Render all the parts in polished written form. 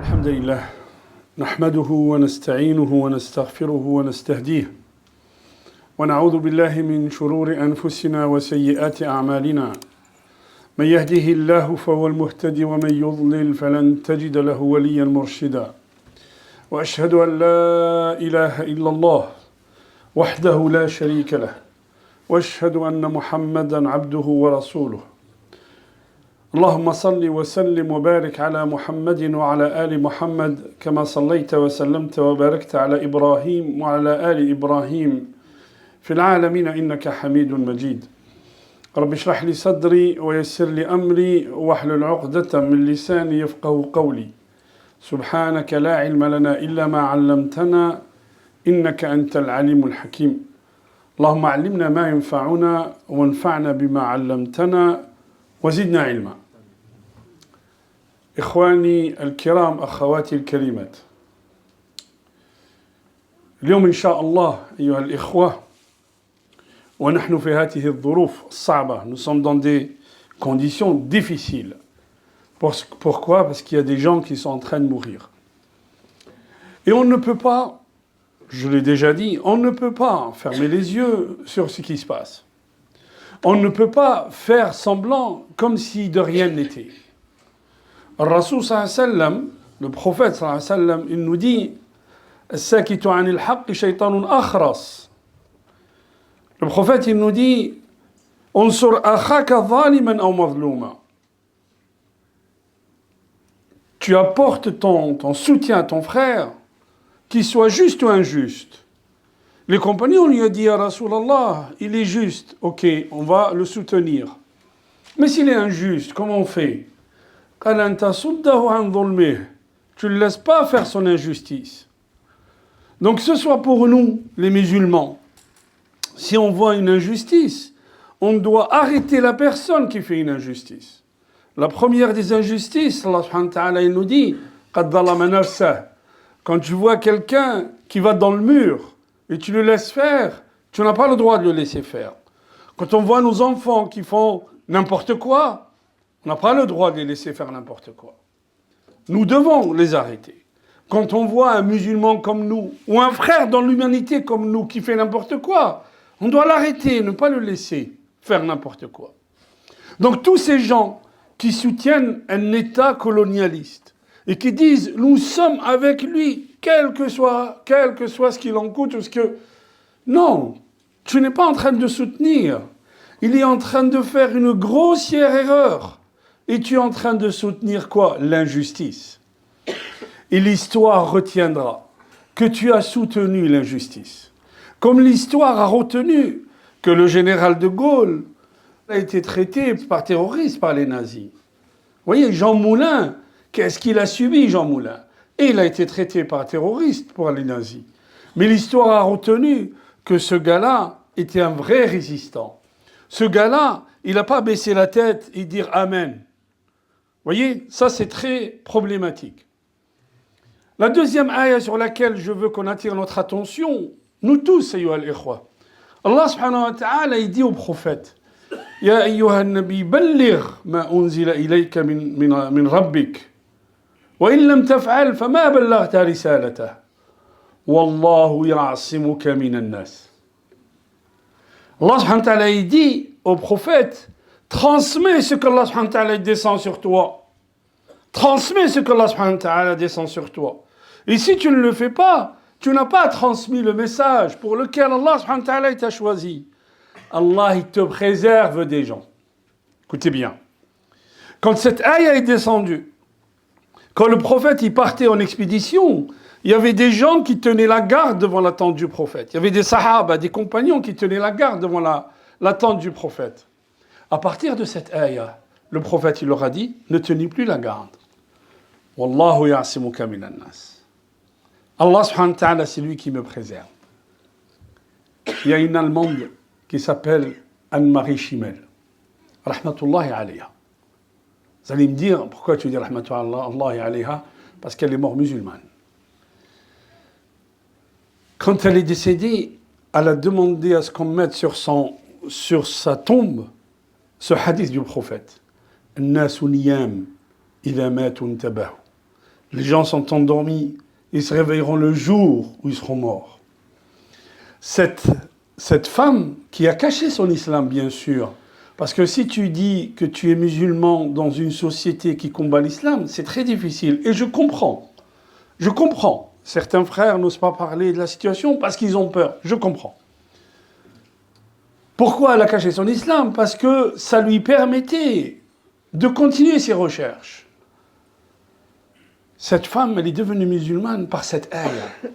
الحمد لله نحمده ونستعينه ونستغفره ونستهديه ونعوذ بالله من شرور أنفسنا وسيئات أعمالنا من يهده الله فهو المهتدي ومن يضلل فلن تجد له وليا مرشدا وأشهد أن لا إله إلا الله وحده لا شريك له وأشهد أن محمدا عبده ورسوله اللهم صل وسلم وبارك على محمد وعلى آل محمد كما صليت وسلمت وباركت على إبراهيم وعلى آل إبراهيم في العالمين إنك حميد مجيد رب اشرح لي صدري ويسر لي أمري واحلل عقدة من لساني يفقه قولي سبحانك لا علم لنا إلا ما علمتنا إنك أنت العليم الحكيم اللهم علمنا ما ينفعنا وانفعنا بما علمتنا وزدنا علما إخواني الكرام أخواتي الكريمات اليوم إن شاء الله أيها الإخوة ونحن في هذه الظروف الصعبة nous sommes dans des conditions difficiles. Pourquoi? Parce qu'il y a des gens qui sont en train de mourir. Et on ne peut pas, je l'ai déjà dit, on ne peut pas fermer les yeux sur ce qui se passe. On ne peut pas faire semblant comme si de rien n'était. Rasoul sallallahu alayhi wa sallam, le prophète sallallahu alayhi wa sallam, il nous dit As-sakitu anil haqq shaytanun akhras. Le prophète, il nous dit Unsur akhaka zaliman aw mazluma. Tu apportes ton soutien à ton frère, qu'il soit juste ou injuste. Les compagnons lui ont dit à Rasulallah, il est juste, ok, on va le soutenir. Mais s'il est injuste, comment on fait? Tu ne le laisses pas faire son injustice. Donc ce soit pour nous, les musulmans, si on voit une injustice, on doit arrêter la personne qui fait une injustice. La première des injustices, Allah subhanahu wa ta'ala, il nous dit, quand tu vois quelqu'un qui va dans le mur, et tu le laisses faire, tu n'as pas le droit de le laisser faire. Quand on voit nos enfants qui font n'importe quoi, on n'a pas le droit de les laisser faire n'importe quoi. Nous devons les arrêter. Quand on voit un musulman comme nous, ou un frère dans l'humanité comme nous qui fait n'importe quoi, on doit l'arrêter, ne pas le laisser faire n'importe quoi. Donc tous ces gens qui soutiennent un État colonialiste et qui disent « nous sommes avec lui », quel que soit ce qu'il en coûte ou ce que... Non, tu n'es pas en train de soutenir. Il est en train de faire une grossière erreur. Et tu es en train de soutenir quoi? L'injustice. Et l'histoire retiendra que tu as soutenu l'injustice. Comme l'histoire a retenu que le général de Gaulle a été traité par terroriste par les nazis. Vous voyez, Jean Moulin, qu'est-ce qu'il a subi, Jean Moulin? Et il a été traité par terroriste pour les nazis. Mais l'histoire a retenu que ce gars-là était un vrai résistant. Ce gars-là, il n'a pas baissé la tête et dire Amen. Vous voyez, ça c'est très problématique. La deuxième ayah sur laquelle je veux qu'on attire notre attention, nous tous, ayyuha al-ikhwa, Allah subhanahu wa ta'ala, il dit au prophète Ya ayyuha al-nabi, balligh ma unzila ilayka min rabbik. وإن لم تفعل فما بلغت رسالته والله يعصمك من الناس. Allah subhanahu wa ta'ala il dit au prophète transmets ce que Allah subhanahu wa ta'ala descend sur toi. Transmets ce que Allah subhanahu wa ta'ala descend sur toi. Et si tu ne le fais pas, tu n'as pas transmis le message pour lequel Allah subhanahu wa ta'ala t'a choisi. Allah il te préserve des gens. Écoutez bien. Quand cette ayah est descendue, quand le prophète il partait en expédition, il y avait des gens qui tenaient la garde devant la tente du prophète. Il y avait des sahaba, des compagnons qui tenaient la garde devant la tente du prophète. À partir de cette ayah, le prophète il leur a dit, ne tenez plus la garde. Wallahu ya'simuka minan nas. Allah subhanahu wa ta'ala, c'est lui qui me préserve. Il y a une Allemande qui s'appelle Anne-Marie Schimmel. Rahmatullahi alayha. Vous allez me dire, pourquoi tu dis Rahmatullahi alayha? Parce qu'elle est morte musulmane. Quand elle est décédée, elle a demandé à ce qu'on mette sur sa tombe ce hadith du prophète. الناس نيام إذا ماتوا انتبهوا Les gens sont endormis, ils se réveilleront le jour où ils seront morts. Cette femme qui a caché son islam, bien sûr, parce que si tu dis que tu es musulman dans une société qui combat l'islam, c'est très difficile. Et je comprends. Certains frères n'osent pas parler de la situation parce qu'ils ont peur. Je comprends. Pourquoi elle a caché son islam? Parce que ça lui permettait de continuer ses recherches. Cette femme, elle est devenue musulmane par cette ayah.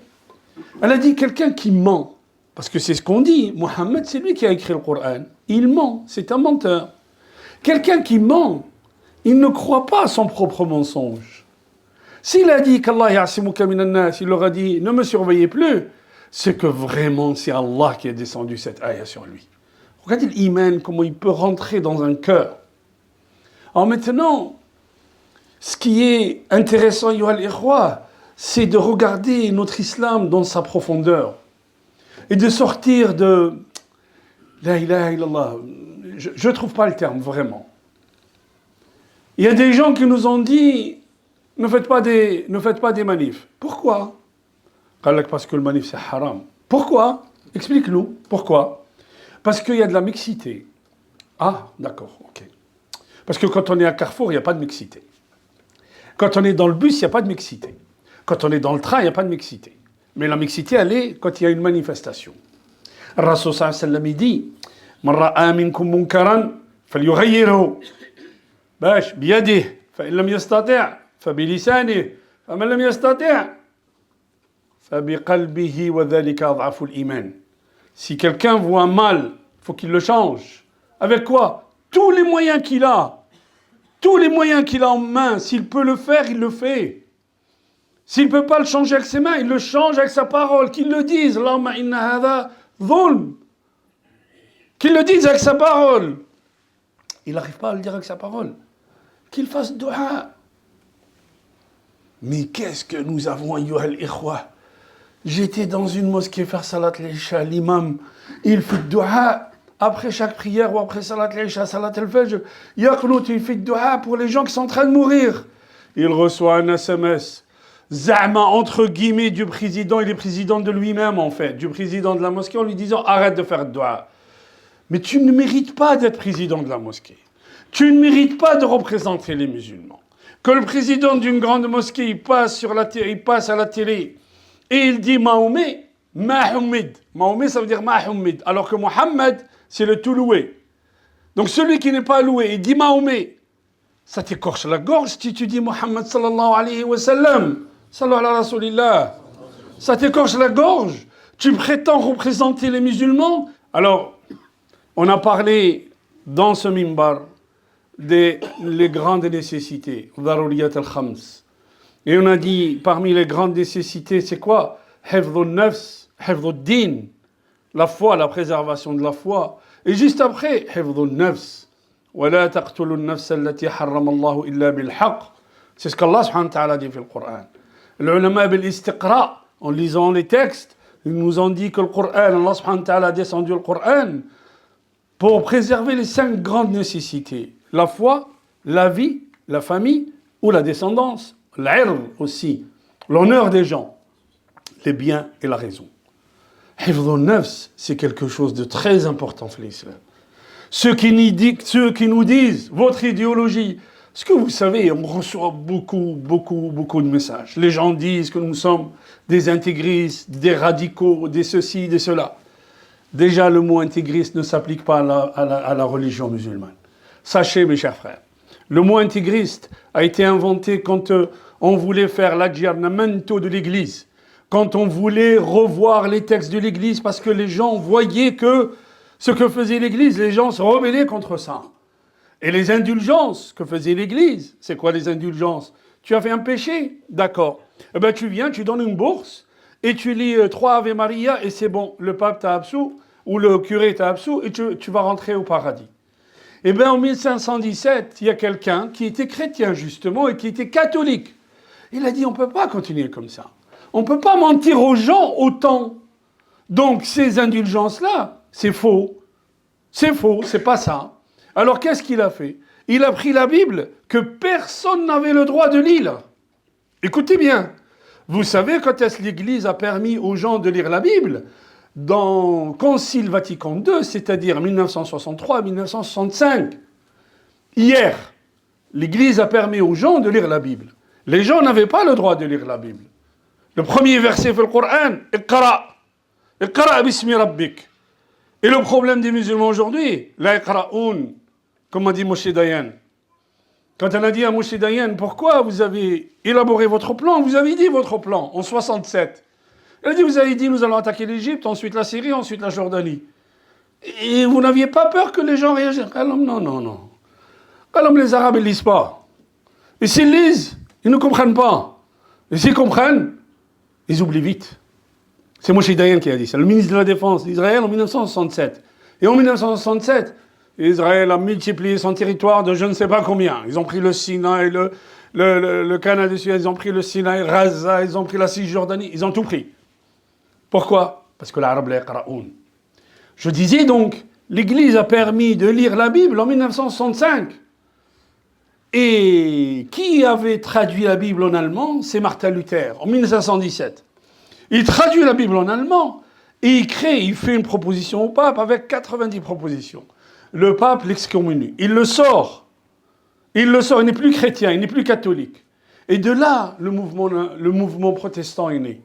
Elle a dit quelqu'un qui ment. Parce que c'est ce qu'on dit. Mohammed, c'est lui qui a écrit le Coran. Il ment, c'est un menteur. Quelqu'un qui ment, il ne croit pas à son propre mensonge. S'il a dit qu'Allah ya'simuka minan nas, il leur a dit ne me surveillez plus, c'est que vraiment c'est Allah qui a descendu cette ayah sur lui. Regardez l'iman, comment il peut rentrer dans un cœur. Alors maintenant, ce qui est intéressant, Yohal Ikhwa, c'est de regarder notre islam dans sa profondeur. Et de sortir de la ilaha illallah. Je ne trouve pas le terme, vraiment. Il y a des gens qui nous ont dit ne faites pas des manifs. Pourquoi? Parce que le manif c'est haram. Pourquoi? Explique-nous. Pourquoi? Parce qu'il y a de la mixité. Ah, d'accord, ok. Parce que quand on est à Carrefour, il n'y a pas de mixité. Quand on est dans le bus, il n'y a pas de mixité. Quand on est dans le train, il n'y a pas de mixité. Mais la mixité, elle est quand il y a une manifestation. Le Rasul sallallahu alayhi wa sallam dit Man ra'a minkum munkaran falyughayyirhu باش بيده فإن لم يستطع فبلسانه فمن لم يستطع فبقلبه وذلك أضعف الإيمان. Si quelqu'un voit un mal, il faut qu'il le change. Avec quoi? Tous les moyens qu'il a. Tous les moyens qu'il a en main. S'il peut le faire, il le fait. S'il ne peut pas le changer avec ses mains, il le change avec sa parole. Qu'il le dise. Allahumma inna hadha dhulm. Qu'il le dise avec sa parole. Il n'arrive pas à le dire avec sa parole. Qu'il fasse dua. Mais qu'est-ce que nous avons, ayyuha al-ikhwa? J'étais dans une mosquée faire salat al-isha, l'imam, il fait dua après chaque prière ou après salat al-isha, salat al-fajr, yaqnout, il fait dua pour les gens qui sont en train de mourir. Il reçoit un SMS, za'ma entre guillemets du président, il est président de lui-même en fait, du président de la mosquée en lui disant arrête de faire dua. Mais tu ne mérites pas d'être président de la mosquée. Tu ne mérites pas de représenter les musulmans. Que le président d'une grande mosquée, il passe à la télé, et il dit Mahomet, Mahomet. Mahomet, ça veut dire Mahomet. Alors que Mohammed, c'est le tout loué. Donc celui qui n'est pas loué, il dit Mahomet. Ça t'écorche la gorge si tu dis Mohammed sallallahu alayhi wa sallam. Sallallahu ala rasulillah. Ça t'écorche la gorge. Tu prétends représenter les musulmans. Alors, on a parlé dans ce mimbar des les grandes nécessités. Daruriyat al-khams. Et on a dit, parmi les grandes nécessités, c'est quoi? Hifdhul nafs, hifdhul din, la foi, la préservation de la foi. Et juste après, hifdhul nafs. وَلَا تَقْتُلُوا النَّفْسَ الَّتِي حَرَّمَ اللَّهُ إِلَّا بِالْحَقِّ. C'est ce qu'Allah subhanahu wa ta'ala dit dans le Coran. Les ulama bil-istiqra, en lisant les textes, ils nous ont dit que le Coran, Allah subhanahu wa ta'ala a descendu le Coran pour préserver les 5 grandes nécessités. La foi, la vie, la famille ou la descendance. L'ird aussi, l'honneur des gens, les biens et la raison. Hifdhun nafs, c'est quelque chose de très important dans l'islam. Ceux qui nous disent votre idéologie, ce que vous savez, on reçoit beaucoup de messages. Les gens disent que nous sommes des intégristes, des radicaux, des ceci, des cela. Déjà, le mot intégriste ne s'applique pas à la religion musulmane. Sachez, mes chers frères, le mot intégriste a été inventé quand on voulait faire l'aggiornamento de l'Église, quand on voulait revoir les textes de l'Église parce que les gens voyaient que ce que faisait l'Église, les gens se rebellaient contre ça. Et les indulgences que faisait l'Église, c'est quoi les indulgences? Tu as fait un péché? D'accord. Eh bien tu viens, tu donnes une bourse et tu lis 3 Ave Maria et c'est bon, le pape t'a absous ou le curé t'a absous et tu vas rentrer au paradis. Eh bien, en 1517, il y a quelqu'un qui était chrétien, justement, et qui était catholique. Il a dit, on ne peut pas continuer comme ça. On ne peut pas mentir aux gens autant. Donc, ces indulgences-là, c'est faux. C'est faux, c'est pas ça. Alors, qu'est-ce qu'il a fait? Il a pris la Bible que personne n'avait le droit de lire. Écoutez bien, vous savez quand est-ce que l'Église a permis aux gens de lire la Bible? Dans Concile Vatican II, c'est-à-dire 1963-1965. Hier, l'Église a permis aux gens de lire la Bible. Les gens n'avaient pas le droit de lire la Bible. Le premier verset du Coran, Iqra. Iqra bismi rabbik. Et le problème des musulmans aujourd'hui, la iqra'oun, comme a dit Moshe Dayan. Quand on a dit à Moshe Dayan, pourquoi vous avez élaboré votre plan? Vous avez dit votre plan en 67. Il a dit, vous avez dit, nous allons attaquer l'Égypte, ensuite la Syrie, ensuite la Jordanie. Et vous n'aviez pas peur que les gens réagissent? Non. Alors les Arabes, ils ne lisent pas. Et s'ils lisent, ils ne comprennent pas. Et s'ils comprennent, ils oublient vite. C'est Moshe Dayan qui a dit ça, le ministre de la Défense d'Israël en 1967. Et en 1967, Israël a multiplié son territoire de je ne sais pas combien. Ils ont pris le Sinaï, le Canal de Suez, ils ont pris le Sinaï, Gaza, ils ont pris la Cisjordanie, ils ont tout pris. Pourquoi? Parce que l'arabe la yaqra'oun. Je disais donc, l'Église a permis de lire la Bible en 1965. Et qui avait traduit la Bible en allemand? C'est Martin Luther, en 1517. Il traduit la Bible en allemand et il fait une proposition au pape avec 90 propositions. Le pape l'excommunie. Il le sort, il n'est plus chrétien, il n'est plus catholique. Et de là, le mouvement protestant est né.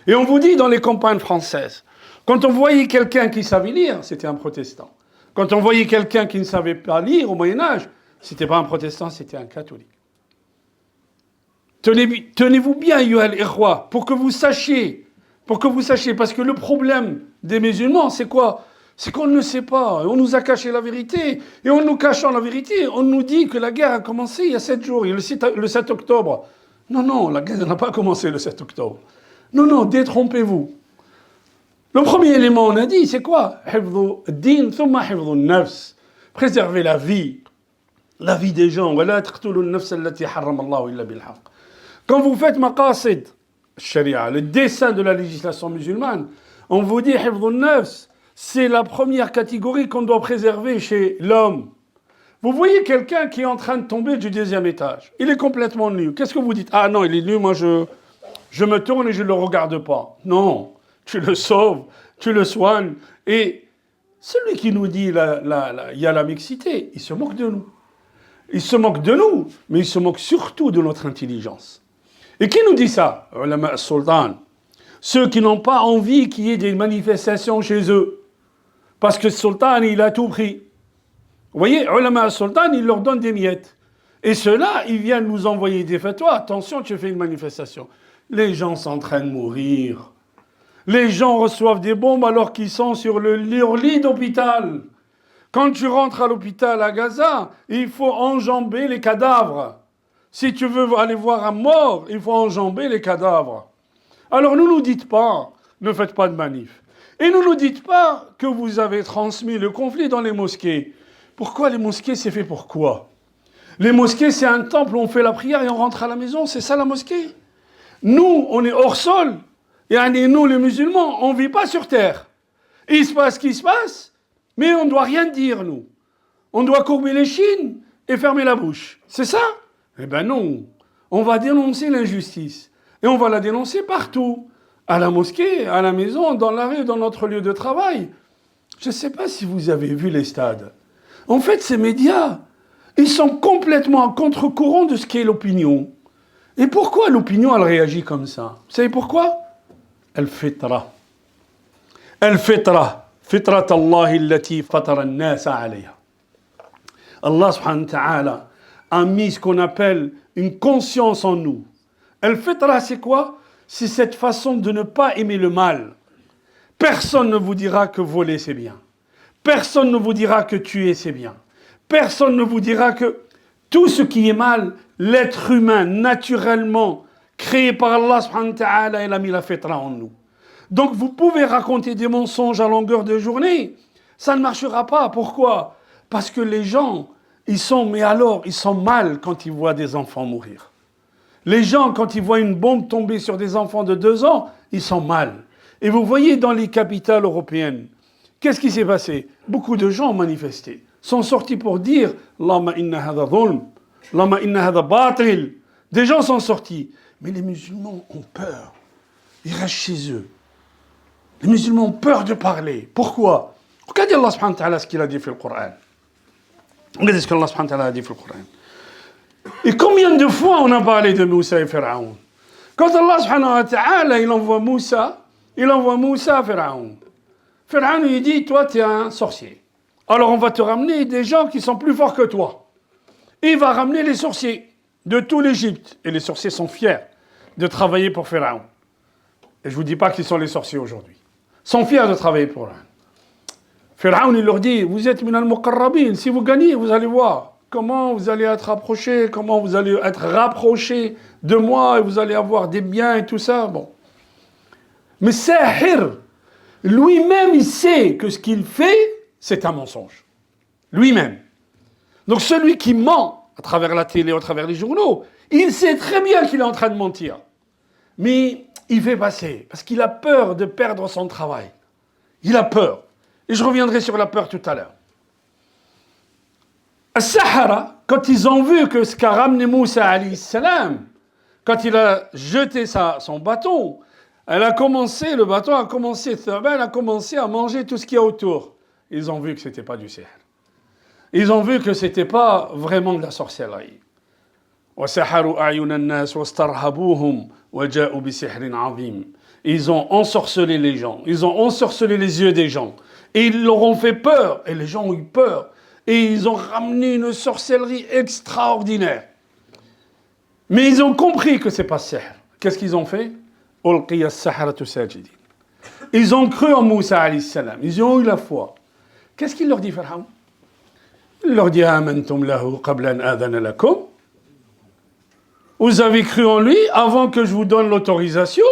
Et on vous dit dans les campagnes françaises, quand on voyait quelqu'un qui savait lire, c'était un protestant. Quand on voyait quelqu'un qui ne savait pas lire au Moyen-Âge, c'était pas un protestant, c'était un catholique. Tenez-vous bien, Yohal Ikhwa, pour que vous sachiez, parce que le problème des musulmans, c'est quoi? C'est qu'on ne sait pas. On nous a caché la vérité. Et en nous cachant la vérité, on nous dit que la guerre a commencé il y a 7 jours, le 7 octobre. Non, la guerre n'a pas commencé le 7 octobre. Non, détrompez-vous. Le premier élément, on a dit, c'est quoi? Préserver la vie des gens. Quand vous faites maqasid, sharia, le dessin de la législation musulmane, on vous dit c'est la première catégorie qu'on doit préserver chez l'homme. Vous voyez quelqu'un qui est en train de tomber du 2e étage. Il est complètement nu. Qu'est-ce que vous dites? Ah non, il est nu, moi je me tourne et je ne le regarde pas. Non, tu le sauves, tu le soignes. Et celui qui nous dit il y a la mixité, il se moque de nous. Il se moque de nous, mais il se moque surtout de notre intelligence. Et qui nous dit ça? Ulama sultan. Ceux qui n'ont pas envie qu'il y ait des manifestations chez eux. Parce que le sultan, il a tout pris. Vous voyez, ulama sultan, il leur donne des miettes. Et ceux-là, ils viennent nous envoyer des fatwas. Attention, tu fais une manifestation. Les gens sont en train de mourir. Les gens reçoivent des bombes alors qu'ils sont sur leur lit d'hôpital. Quand tu rentres à l'hôpital à Gaza, il faut enjamber les cadavres. Si tu veux aller voir un mort, il faut enjamber les cadavres. Alors ne nous dites pas, ne faites pas de manif. Et ne nous dites pas que vous avez transmis le conflit dans les mosquées. Pourquoi les mosquées, c'est fait pour quoi? Les mosquées, c'est un temple où on fait la prière et on rentre à la maison. C'est ça la mosquée? Nous, on est hors sol. Et nous, les musulmans, on ne vit pas sur terre. Et il se passe ce qui se passe, mais on ne doit rien dire, nous. On doit courber les chines et fermer la bouche. C'est ça? Eh bien non. On va dénoncer l'injustice. Et on va la dénoncer partout. À la mosquée, à la maison, dans la rue, dans notre lieu de travail. Je ne sais pas si vous avez vu les stades. En fait, ces médias, ils sont complètement à contre-courant de ce qu'est l'opinion. Et pourquoi l'opinion, elle réagit comme ça? Vous savez pourquoi? Al-fitra. Al-fitra. Fitrat Allah allati fatara an-nasa alayha. Allah subhanahu wa ta'ala a mis ce qu'on appelle une conscience en nous. Al-fitra, c'est quoi? C'est cette façon de ne pas aimer le mal. Personne ne vous dira que voler, c'est bien. Personne ne vous dira que tuer, c'est bien. Personne ne vous dira que tout ce qui est mal, l'être humain, naturellement, créé par Allah subhanahu wa ta'ala, il a mis la fitra en nous. Donc vous pouvez raconter des mensonges à longueur de journée, ça ne marchera pas. Pourquoi? Parce que les gens, ils sont mal quand ils voient des enfants mourir. Les gens, quand ils voient une bombe tomber sur des enfants de 2 ans, ils sont mal. Et vous voyez dans les capitales européennes, qu'est-ce qui s'est passé? Beaucoup de gens ont manifesté, sont sortis pour dire « Allahumma inna hadha dhulm, Allahumma inna hadha batil ». Des gens sont sortis. Mais les musulmans ont peur. Ils restent chez eux. Les musulmans ont peur de parler. Pourquoi? Regardez Allah subhanahu wa ta'ala ce qu'il a dit dans le Coran. Regardez ce qu'Allah subhanahu wa ta'ala a dit dans le Coran. Et combien de fois on a parlé de Moussa et Pharaon? Quand Allah subhanahu wa ta'ala, il envoie Moussa à Pharaon. Pharaon lui dit, toi tu es un sorcier. Alors on va te ramener des gens qui sont plus forts que toi. Et il va ramener les sorciers de tout l'Égypte. Et les sorciers sont fiers de travailler pour Pharaon. Et je ne vous dis pas qu'ils sont les sorciers aujourd'hui. Ils sont fiers de travailler pour eux. Pharaon, il leur dit, vous êtes min al-muqarrabin. Si vous gagnez, vous allez voir comment vous allez être approchés, comment vous allez être rapprochés de moi et vous allez avoir des biens et tout ça. Bon. Mais Sahir, lui-même, il sait que ce qu'il fait, c'est un mensonge. Lui-même. Donc celui qui ment à travers la télé, à travers les journaux, il sait très bien qu'il est en train de mentir. Mais il fait passer, parce qu'il a peur de perdre son travail. Il a peur. Et je reviendrai sur la peur tout à l'heure. As-Sahara, quand ils ont vu que ce qu'a ramené Moussa alayhi salam, quand il a jeté son bâton, le bâton a commencé à manger tout ce qu'il y a autour. Ils ont vu que ce n'était pas du sihr. Ils ont vu que ce n'était pas vraiment de la sorcellerie. Ils ont ensorcelé les gens, ils ont ensorcelé les yeux des gens, et ils leur ont fait peur, et les gens ont eu peur, et ils ont ramené une sorcellerie extraordinaire. Mais ils ont compris que ce n'est pas sihr. Qu'est-ce qu'ils ont fait? Ils ont cru en Moussa alayhi salam, ils ont eu la foi. Qu'est-ce qu'il leur dit, Pharaon? Il leur dit, amantum lahu qabla an adhana lakum. Vous avez cru en lui avant que je vous donne l'autorisation.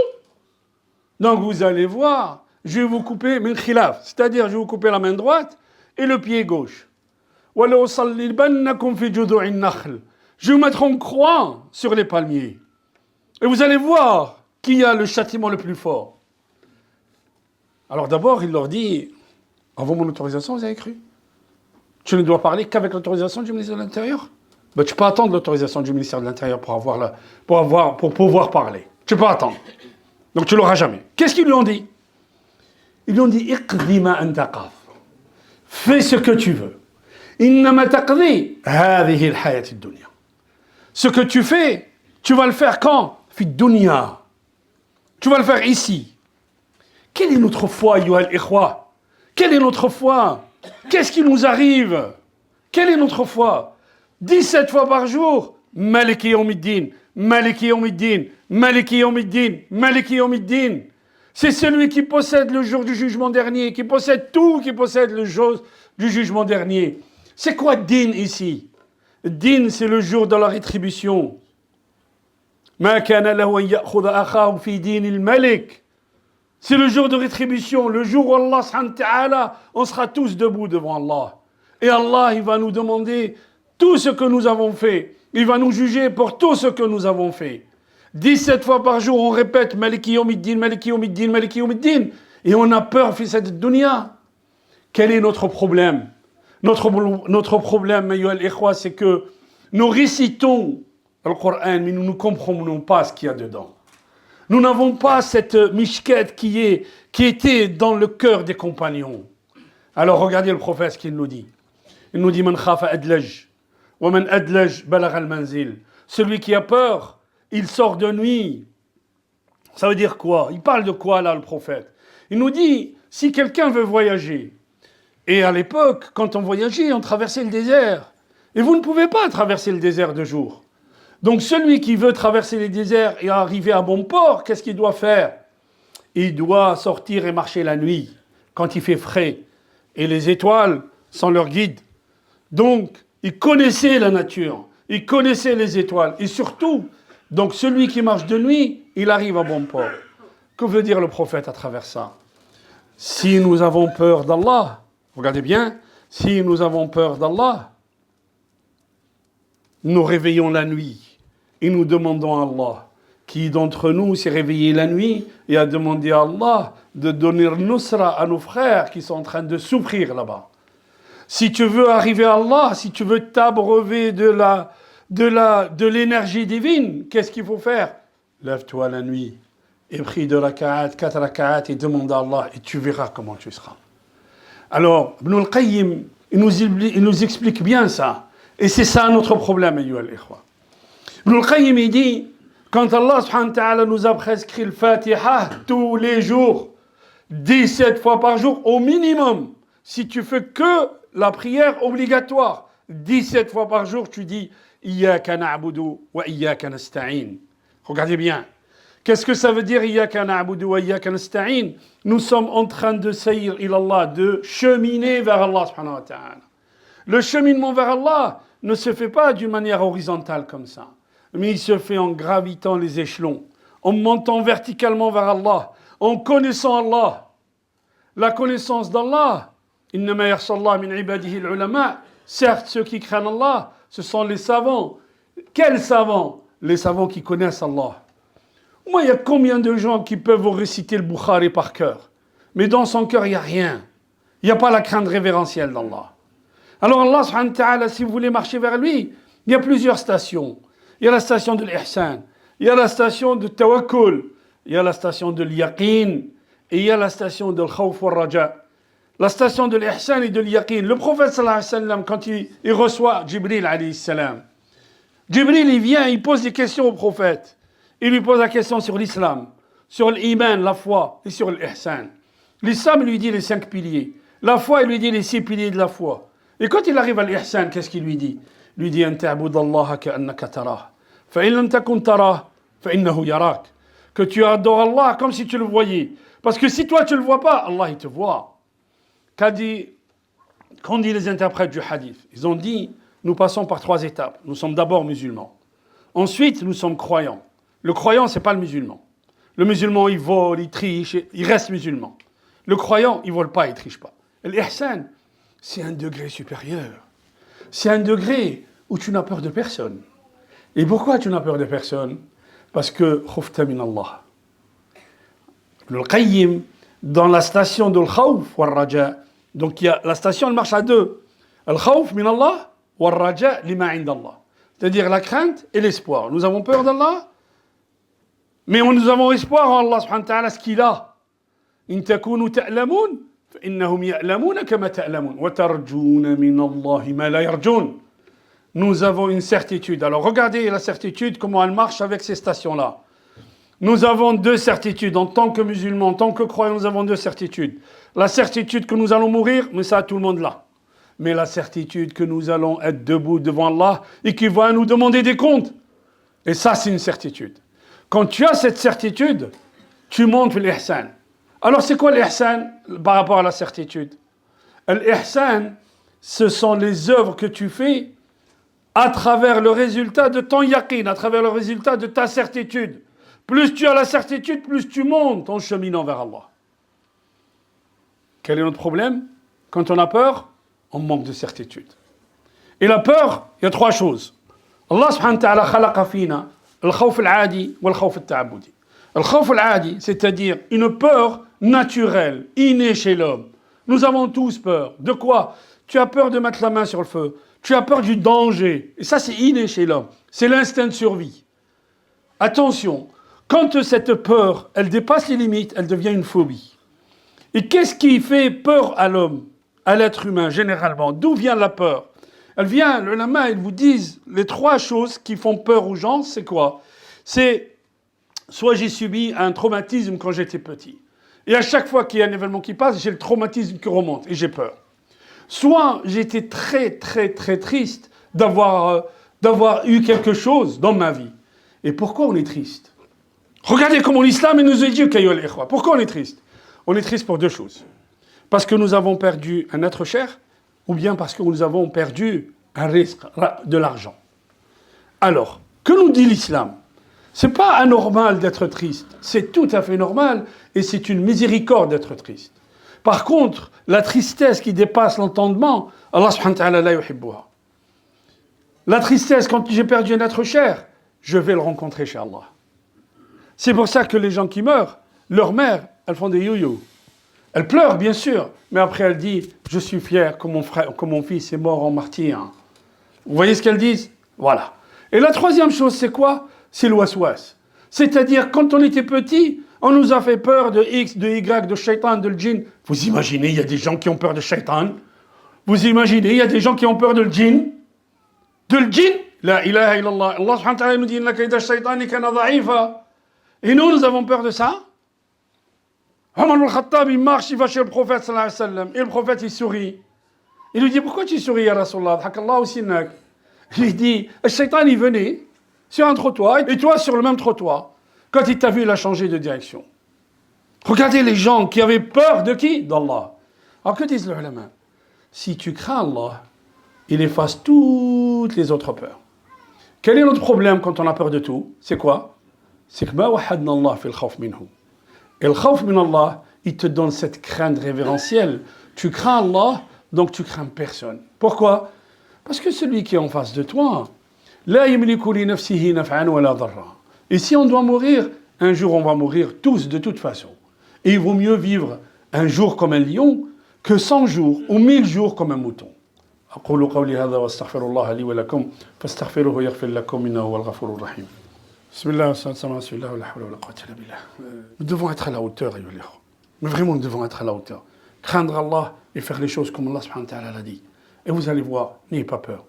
Donc vous allez voir, je vais vous couper min khilaf, c'est-à-dire je vais vous couper la main droite et le pied gauche. Je vais vous mettre en croix sur les palmiers. Et vous allez voir qui a le châtiment le plus fort. Alors d'abord, il leur dit, avant mon autorisation, vous avez cru? Tu ne dois parler qu'avec l'autorisation du ministère de l'Intérieur? Ben, tu peux attendre l'autorisation du ministère de l'Intérieur pour pouvoir parler. Tu peux attendre. Donc tu l'auras jamais. Qu'est-ce qu'ils lui ont dit? Ils lui ont dit, iqdi ma anta qaf. Fais ce que tu veux. Innama taqdi hadhihi al-hayat ad-dunya. Ce que tu fais, tu vas le faire quand? Fi dunya. Tu vas le faire ici. Quelle est notre foi, ayyuha al-ikhwa? Quelle est notre foi? Qu'est-ce qui nous arrive? Quelle est notre foi? 17 fois par jour, Maliki Yawmiddin, Maliki Yawmiddin, Maliki Yawmiddin, Maliki Yawmiddin. C'est celui qui possède le jour du jugement dernier, qui possède tout, qui possède le jour du jugement dernier. C'est quoi din ici? Din, c'est le jour de la rétribution. Ma kana lahu an ya'khudha akhahu fi din al-malik. C'est le jour de rétribution, le jour où Allah subhanahu wa ta'ala, on sera tous debout devant Allah. Et Allah, il va nous demander tout ce que nous avons fait. Il va nous juger pour tout ce que nous avons fait. 17 fois par jour, on répète Maliki Yawmiddin, Maliki Yawmiddin, Maliki Yawmiddin. Et on a peur, fils de dunya. Quel est notre problème? Notre problème, ayyuha al-ikhwa, c'est que nous récitons le Coran, mais nous ne comprenons pas ce qu'il y a dedans. Nous n'avons pas cette mishket qui était dans le cœur des compagnons. Alors regardez le prophète ce qu'il nous dit. Il nous dit Man khafa adlaj, wa man adlaj balagha al-manzil. Celui qui a peur, il sort de nuit. Ça veut dire quoi? Il parle de quoi là le prophète? Il nous dit si quelqu'un veut voyager, et à l'époque, quand on voyageait, on traversait le désert. Et vous ne pouvez pas traverser le désert de jour. Donc celui qui veut traverser les déserts et arriver à bon port, qu'est-ce qu'il doit faire? Il doit sortir et marcher la nuit, quand il fait frais. Et les étoiles sont leur guide. Donc, il connaissait la nature, il connaissait les étoiles. Et surtout, donc celui qui marche de nuit, il arrive à bon port. Que veut dire le prophète à travers ça? Si nous avons peur d'Allah, regardez bien, si nous avons peur d'Allah, nous réveillons la nuit. Et nous demandons à Allah, qui d'entre nous s'est réveillé la nuit et a demandé à Allah de donner nusra à nos frères qui sont en train de souffrir là-bas. Si tu veux arriver à Allah, si tu veux t'abreuver de l'énergie divine, qu'est-ce qu'il faut faire? lève-toi la nuit et prie 2 raka'at, 4 raka'at et demande à Allah et tu verras comment tu seras. Alors, Ibn al-Qayyim, il nous explique bien ça. Et c'est ça notre problème, ayyuha al-ikhwa. Ibn al-Qayyim, il dit, quand Allah subhanahu wa ta'ala nous a prescrit le Fatiha tous les jours, 17 fois par jour au minimum, si tu fais que la prière obligatoire, 17 fois par jour, tu dis Iyyaka na'budu wa iyyaka nasta'in. Regardez bien. Qu'est-ce que ça veut dire Iyyaka na'budu wa iyyaka nasta'in? Nous sommes en train de saillir ilallah, de cheminer vers Allah subhanahu wa ta'ala. Le cheminement vers Allah ne se fait pas d'une manière horizontale comme ça, mais il se fait en gravitant les échelons, en montant verticalement vers Allah, en connaissant Allah. La connaissance d'Allah, innama yakhshallah min ibadihi al-ulama, certes ceux qui craignent Allah, ce sont les savants. Quels savants? Les savants qui connaissent Allah. Moi, il y a combien de gens qui peuvent vous réciter le Bukhari par cœur, mais dans son cœur, il n'y a rien. Il n'y a pas la crainte révérentielle d'Allah. Alors Allah subhanahu wa ta'ala, si vous voulez marcher vers lui, il y a plusieurs stations. Il y a la station de l'ihsan, il y a la station de tawakkul, il y a la station de l'yaqin, et il y a la station de l'khawf wa raja. La station de l'ihsan et de l'yaqin. Le prophète sallallahu alayhi wa sallam, quand il reçoit Jibril alayhi salam, Jibril il vient, il pose des questions au prophète. Il lui pose la question sur l'islam, sur l'iman, la foi, et sur l'ihsan. L'islam lui dit les 5 piliers. La foi, il lui dit les 6 piliers de la foi. Et quand il arrive à l'ihsan, qu'est-ce qu'il lui dit? Il lui dit, an ta'budallaha ka'annaka tarah. Fa in lam takun tarah, fa innahu yarak. Que tu adores Allah comme si tu le voyais. Parce que si toi tu ne le vois pas, Allah il te voit. Qu'ont dit les interprètes du hadith? Ils ont dit, nous passons par 3 étapes. Nous sommes d'abord musulmans. Ensuite, nous sommes croyants. Le croyant, ce n'est pas le musulman. Le musulman, il vole, il triche, il reste musulman. Le croyant, il ne vole pas, il ne triche pas. L'ihsan, c'est un degré supérieur. C'est un degré où tu n'as peur de personne. Et pourquoi tu n'as peur de personne? Parce que khufta min Allah. Le Qayyim, dans la station de l'khawf wa raja, donc il y a la station, elle marche à 2. Al-khawf min Allah wa raja lima indallah. C'est-à-dire la crainte et l'espoir. Nous avons peur d'Allah, mais nous avons espoir en Allah subhanahu wa ta'ala, ce qu'il a. In takunu ta'lamun, fa innahum ya'lamuna kama ta'lamun, wa tarjuna min Allah ma la yarjun. Nous avons une certitude. Alors regardez la certitude, comment elle marche avec ces stations-là. Nous avons 2 certitudes. En tant que musulmans, en tant que croyants, nous avons 2 certitudes. La certitude que nous allons mourir, mais ça, tout le monde l'a. Mais la certitude que nous allons être debout devant Allah et qu'il va nous demander des comptes. Et ça, c'est une certitude. Quand tu as cette certitude, tu montes l'ihsan. Alors, c'est quoi l'ihsan par rapport à la certitude? L'ihsan, ce sont les œuvres que tu fais à travers le résultat de ton yaqin, à travers le résultat de ta certitude. Plus tu as la certitude, plus tu montes en cheminant vers Allah. Quel est notre problème? Quand on a peur, on manque de certitude. Et la peur, il y a 3 choses. Allah subhanahu wa ta'ala khalaqa fina al-khawf al-adi wa al-khawf al-ta'abudi. Al-khawf al-adi, c'est-à-dire une peur naturelle, innée chez l'homme. Nous avons tous peur. De quoi? Tu as peur de mettre la main sur le feu. Tu as peur du danger. Et ça, c'est inné chez l'homme. C'est l'instinct de survie. Attention, quand cette peur, elle dépasse les limites, elle devient une phobie. Et qu'est-ce qui fait peur à l'homme, à l'être humain, généralement? D'où vient la peur? Elle vient, le lama, ils vous disent, les 3 choses qui font peur aux gens, c'est quoi? C'est, soit j'ai subi un traumatisme quand j'étais petit. Et à chaque fois qu'il y a un événement qui passe, j'ai le traumatisme qui remonte et j'ai peur. Soit j'étais très, très, très triste d'avoir eu quelque chose dans ma vie. Et pourquoi on est triste? Regardez comment l'islam nous éduque, ayyuhal ikhwa. Pourquoi on est triste? On est triste pour 2 choses. Parce que nous avons perdu un être cher, ou bien parce que nous avons perdu un risque, de l'argent. Alors, que nous dit l'islam? C'est pas anormal d'être triste. C'est tout à fait normal et c'est une miséricorde d'être triste. Par contre, la tristesse qui dépasse l'entendement, Allah subhanahu wa ta'ala la yuhibbuha. La tristesse, quand j'ai perdu un être cher, je vais le rencontrer chez Allah. C'est pour ça que les gens qui meurent, leurs mères, elles font des yo-yo. Elles pleurent, bien sûr, mais après elles disent « Je suis fier que mon fils est mort en martyr. » Vous voyez ce qu'elles disent? Voilà. Et la 3e chose, c'est quoi? C'est le waswas. C'est-à-dire, quand on était petit, on nous a fait peur de X, de Y, de Shaitan, de djinn. Vous imaginez, il y a des gens qui ont peur de Shaitan. Vous imaginez, il y a des gens qui ont peur de djinn. De le djinn. La ilaha illallah. Allah subhanahu wa ta'ala nous dit inna kayda shaytani kana dha'ifa. Et nous avons peur de ça. Omar al-Khattab, il marche, il va chez le prophète sallallahu alayhi wa sallam. Et le prophète, il sourit. Il lui dit, pourquoi tu souris, ya Rasulallah? Hakallah aussi nak. Il dit, le shaitan, il venait sur un trottoir, et toi sur le même trottoir. Quand il t'a vu, il a changé de direction. Regardez les gens qui avaient peur de qui? D'Allah. Alors que disent les ulama? Si tu crains Allah, il efface toutes les autres peurs. Quel est notre problème quand on a peur de tout? C'est quoi? C'est que ma wahadna Allah fi al-khawf minhu. Et le khawf min Allah, il te donne cette crainte révérentielle. Tu crains Allah, donc tu crains personne. Pourquoi? Parce que celui qui est en face de toi, la yamliku li nafsihi naf'an wa la dharra. Et si on doit mourir, un jour on va mourir tous de toute façon. Et il vaut mieux vivre un jour comme un lion que 100 jours ou 1000 jours comme un mouton. أقول قولي هذا وأستغفر الله لي ولكم فاستغفروه يغفر لكم إنه هو الغفور الرحيم. بسم الله والصلاة والسلام على رسول الله ولا حول ولا قوة إلا بالله. Nous devons être à la hauteur, ayyuhal ikhwa. Mais vraiment, nous devons être à la hauteur. Craindre Allah et faire les choses comme Allah subhanahu wa ta'ala l'a dit. Et vous allez voir, n'ayez pas peur.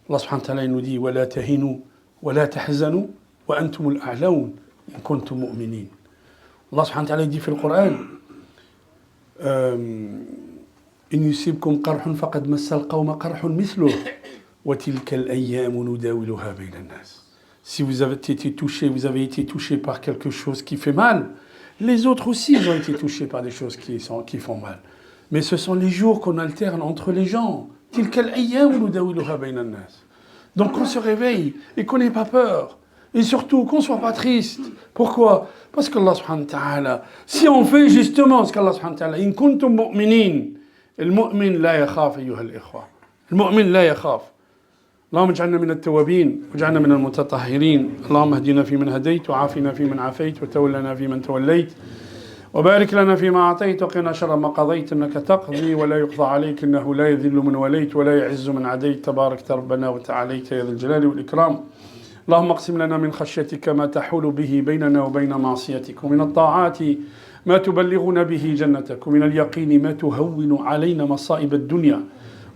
Allah subhanahu wa ta'ala nous dit ولا تهنوا ولا تحزنوا وأنتم الأعلون إن كنتم مؤمنين. Allah subhanahu wa ta'ala dit في القرآن إن يصيبكم قرح فقد مس القوم قرح مثله وتلك الأيام نداولها بين الناس. Si vous avez été touché par quelque chose qui fait mal, les autres aussi ont été touchés par des choses qui font mal. Mais ce sont les jours qu'on alterne entre les gens. تلك الأيام نداولها بين الناس. Donc qu'on se réveille et qu'on n'ait pas peur. Et surtout qu'on ne soit pas triste. Pourquoi? Parce qu'Allah subhanahu wa ta'ala, si on fait justement ce qu'Allah subhanahu wa ta'ala, إن كنتم مؤمنين. المؤمن لا يخاف أيها الإخوة. المؤمن لا يخاف. اللهم اجعلنا من التوابين واجعلنا من المتطهرين. اللهم اهدنا فيمن هديت وعافنا فيمن عافيت وتولنا فيمن توليت وبارك لنا فيما أعطيت وقنا شر ما قضيت إنك تقضي ولا يقضى عليك إنه لا يذل من وليت ولا يعز من عديت تبارك ربنا وتعاليت يا ذا الجلال والإكرام. اللهم اقسم لنا من خشيتك ما تحول به بيننا وبين معصيتك ومن الطاعات ما تبلغنا به جنتك ومن اليقين ما تهون علينا مصائب الدنيا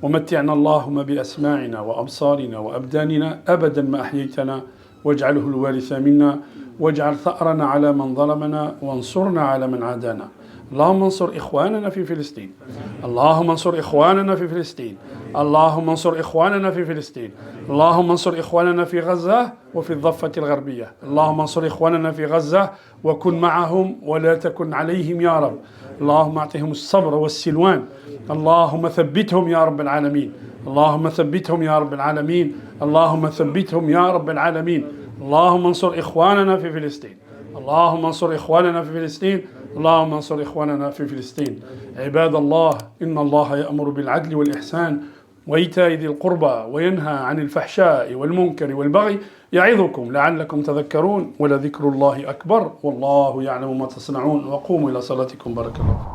ومتعنا اللهم بأسماعنا وأبصارنا وأبداننا أبدا ما أحييتنا واجعله الوارث منا واجعل ثأرنا على من ظلمنا وانصرنا على من عادانا. اللهم انصر إخواننا في فلسطين. اللهم انصر إخواننا في فلسطين. اللهم انصر إخواننا في فلسطين. اللهم انصر إخواننا في غزة وفي الضفة الغربية. اللهم انصر إخواننا في غزة وكن معهم ولا تكن عليهم يا رب. اللهم أعطهم الصبر والسلوان. اللهم ثبتهم يا رب العالمين. اللهم ثبتهم يا رب العالمين. اللهم ثبتهم يا رب العالمين. اللهم انصر إخواننا في فلسطين. اللهم انصر إخواننا في فلسطين. اللهم انصر إخواننا في فلسطين. عباد الله إن الله يأمر بالعدل والإحسان وإيتاء ذي القربى وينهى عن الفحشاء والمنكر والبغي يعظكم لعلكم تذكرون ولذكر الله أكبر والله يعلم ما تصنعون وقوموا إلى صلاتكم بارك الله.